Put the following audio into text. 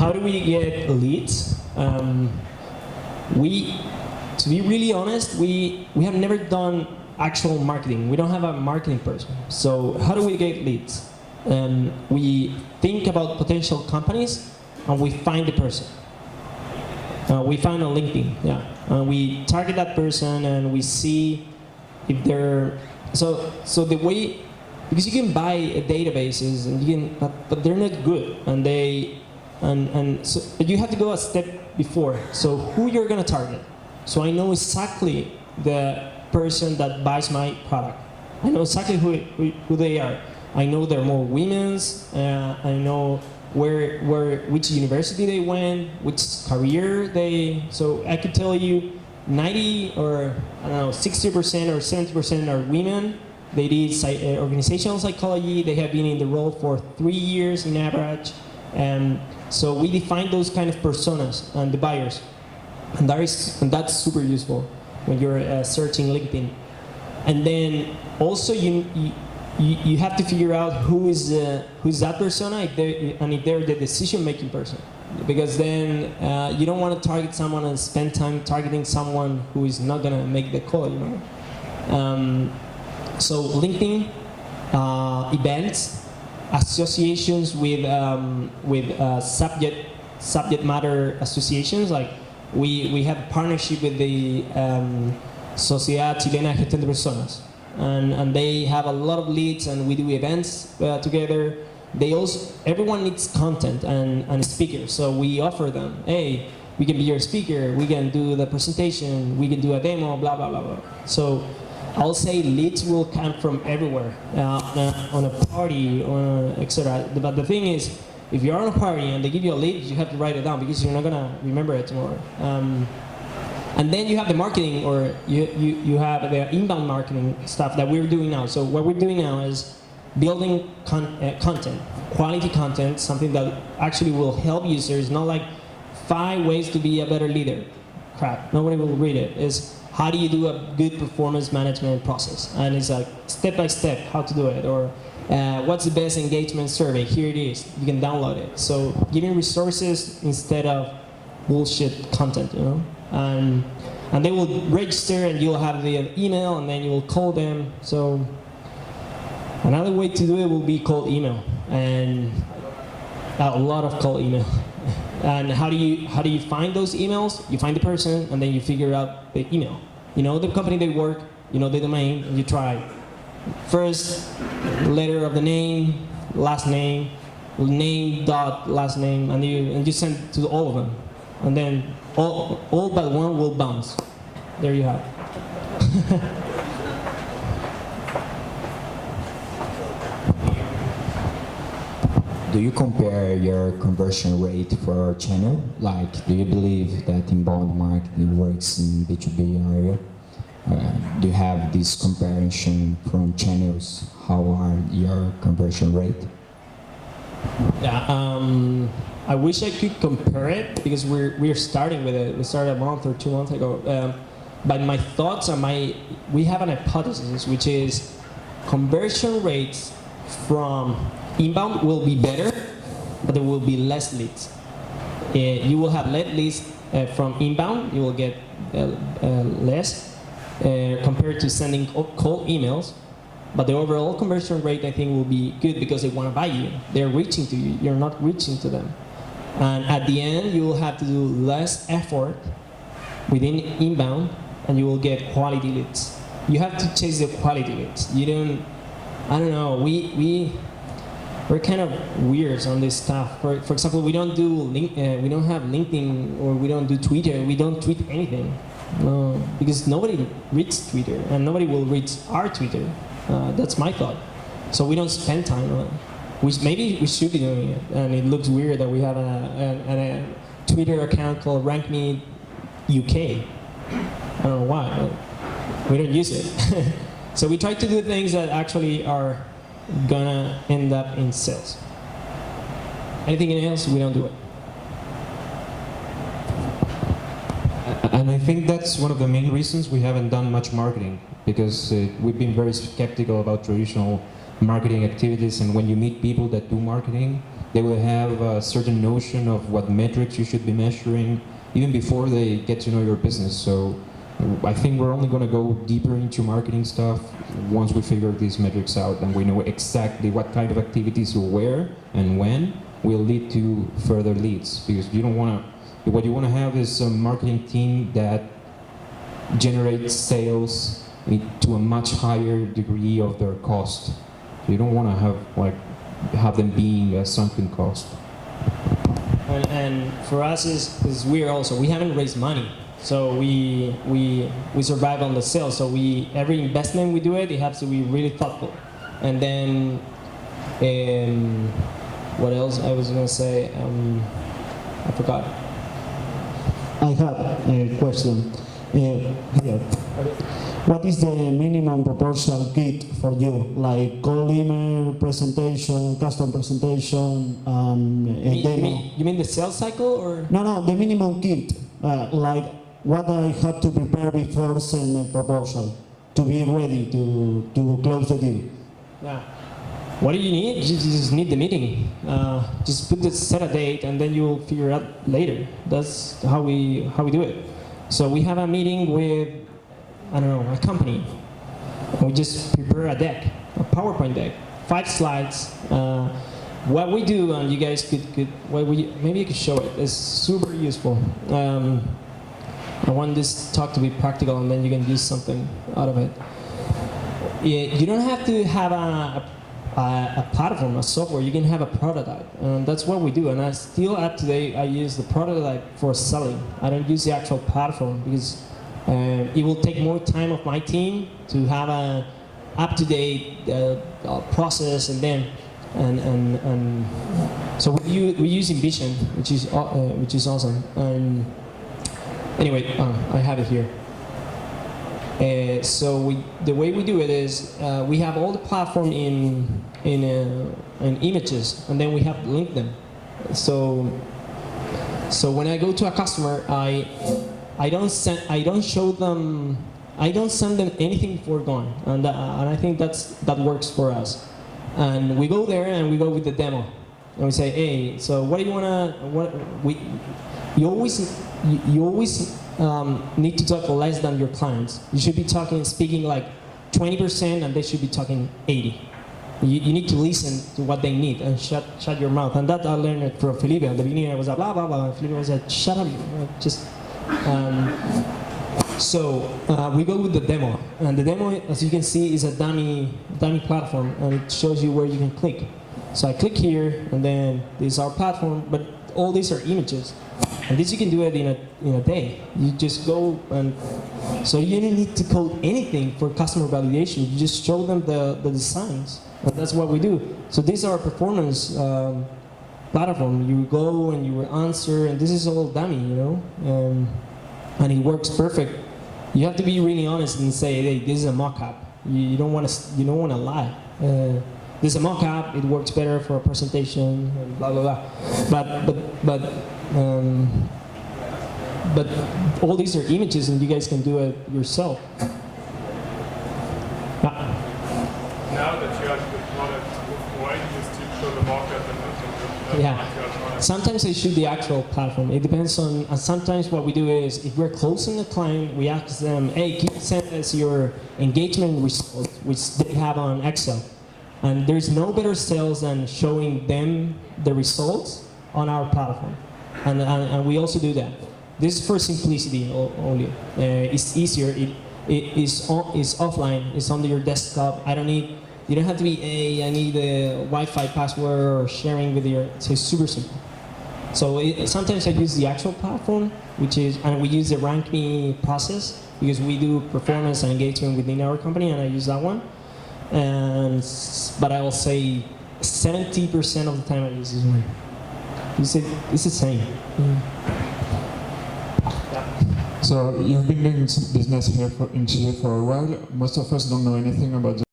how do we get leads? To be really honest, we have never done actual marketing. We don't have a marketing person. So how do we get leads? We think about potential companies and we find the person. We find on LinkedIn, yeah. We target that person and we see if they're, so the way, because you can buy databases and you can, but they're not good, and so but you have to go a step before. So who you're gonna target? So I know exactly the person that buys my product. I know exactly who they are. I know they're more women's. I know which university they went, which career they. So I could tell you, 90 or I don't know, 60% or 70% are women. They did organizational psychology. They have been in the role for 3 years in average. So we define those kind of personas and the buyers, and that's super useful when you're searching LinkedIn. And then also you have to figure out who's that persona, if they're the decision-making person, because then you don't want to target someone and spend time targeting someone who is not gonna make the call, you know. So LinkedIn, events, associations with subject matter associations. Like we have a partnership with the Sociedad Chilena de Gestión de Personas, and they have a lot of leads, and we do events together. Everyone needs content and speakers, so we offer them, hey, we can be your speaker, we can do the presentation, we can do a demo, blah blah blah blah. So I'll say leads will come from everywhere, on a party, etc. But the thing is, if you're on a party and they give you a lead, you have to write it down because you're not gonna remember it tomorrow. And then you have the marketing, or you have the inbound marketing stuff that we're doing now. So what we're doing now is building content, quality content, something that actually will help users, not like 5 ways to be a better leader. Crap, nobody will read it. It's how do you do a good performance management process? And it's like step by step how to do it, or what's the best engagement survey? Here it is, you can download it. So giving resources instead of bullshit content, you know? And they will register and you'll have the email and then you will call them. So another way to do it will be cold email, and a lot of cold email. And how do you find those emails? You find the person and then you figure out the email. You know the company they work, you know the domain, and you try. First letter of the name, last name dot last name, and you send it to all of them. And then all but one will bounce. There you have it. Do you compare your conversion rate for our channel? Like, do you believe that inbound marketing works in B2B area? Do you have this comparison from channels? How are your conversion rate? Yeah, I wish I could compare it because we're starting with it. We started a month or 2 months ago. But my thoughts are we have an hypothesis, which is conversion rates from inbound will be better, but there will be less leads. You will have less leads from inbound. You will get less compared to sending cold emails. But the overall conversion rate, I think, will be good because they want to buy you. They're reaching to you. You're not reaching to them. And at the end, you will have to do less effort within inbound, and you will get quality leads. You have to chase the quality leads. You don't. I don't know. We're kind of weird on this stuff. For example, we don't have LinkedIn, or we don't do Twitter. We don't tweet anything, because nobody reads Twitter, and nobody will read our Twitter. That's my thought. So we don't spend time on it. Maybe we should be doing it, and it looks weird that we have a Twitter account called RankMe UK. I don't know why, but we don't use it. So we try to do things that actually are gonna end up in sales. Anything else, we don't do it. And I think that's one of the main reasons we haven't done much marketing, because we've been very skeptical about traditional marketing activities, and when you meet people that do marketing, They will have a certain notion of what metrics you should be measuring, even before they get to know your business. So I think we're only going to go deeper into marketing stuff once we figure these metrics out and we know exactly what kind of activities where and when will lead to further leads. Because you don't want to, what you want to have is a marketing team that generates sales to a much higher degree of their cost. You don't want to have them being a sunken cost. And for us is we're also, we haven't raised money. So we survive on the sales. So every investment we do it has to be really thoughtful. And then what else I was gonna say? I forgot. I have a question. Here. What is the minimum proposal kit for you? Like cold email, presentation, custom presentation, a demo? You mean the sales cycle or? No, the minimum kit. Like what I have to prepare before sending a proposal to be ready to close the deal. Yeah. What do you need? You just need the meeting. Just set a date, and then you'll figure it out later. That's how we do it. So we have a meeting with, I don't know, a company. We just prepare a deck, a PowerPoint deck, 5 slides. What we do, and you guys could maybe you could show it. It's super useful. I want this talk to be practical, and then you can use something out of it. You don't have to have a platform, a software. You can have a prototype, and that's what we do. And I still, up today, I use the prototype for selling. I don't use the actual platform because it will take more time of my team to have a up-to-date process, and then so we're using Vision, which is awesome. Anyway, I have it here. So the way we do it is we have all the platform in images, and then we have linked them. So when I go to a customer, I don't send them anything before going, and I think that works for us. And we go there and we go with the demo, and we say, hey, so what do you wanna? You always need to talk less than your clients. You should be speaking like 20%, and they should be talking 80. You need to listen to what they need and shut your mouth. And that I learned it from Felipe. At the beginning, I was like blah blah blah. And Felipe was like, shut up, just. So we go with the demo, and the demo, as you can see, is a dummy platform, and it shows you where you can click. So I click here, and then this is our platform, but all these are images. And this you can do it in a day. You just go, and so you don't need to code anything for customer validation. You just show them the designs, and that's what we do. So these are performance platform. You go and you will answer, and this is all dummy, and it works perfect. You have to be really honest and say, hey, this is a mock-up. You don't want to lie. This is a mock-up. It works better for a presentation, and blah blah blah. But all these are images, and you guys can do it yourself. Now that you have the product, why do you still show the mock-up and Yeah. Sometimes I shoot the actual platform. It depends on. Sometimes what we do is, if we're closing a client, we ask them, hey, can you send us your engagement results, which they have on Excel. And there's no better sales than showing them the results on our platform. And we also do that. This is for simplicity only. It's easier. It is offline. It's on your desktop. You don't have to be I need a Wi-Fi password or sharing with your. So it's super simple. So sometimes I use the actual platform, and we use the RankMe process because we do performance and engagement within our company, and I use that one. But I will say 70% of the time I use this one. It's the same. So you've been doing business here in Chile for a while. Most of us don't know anything about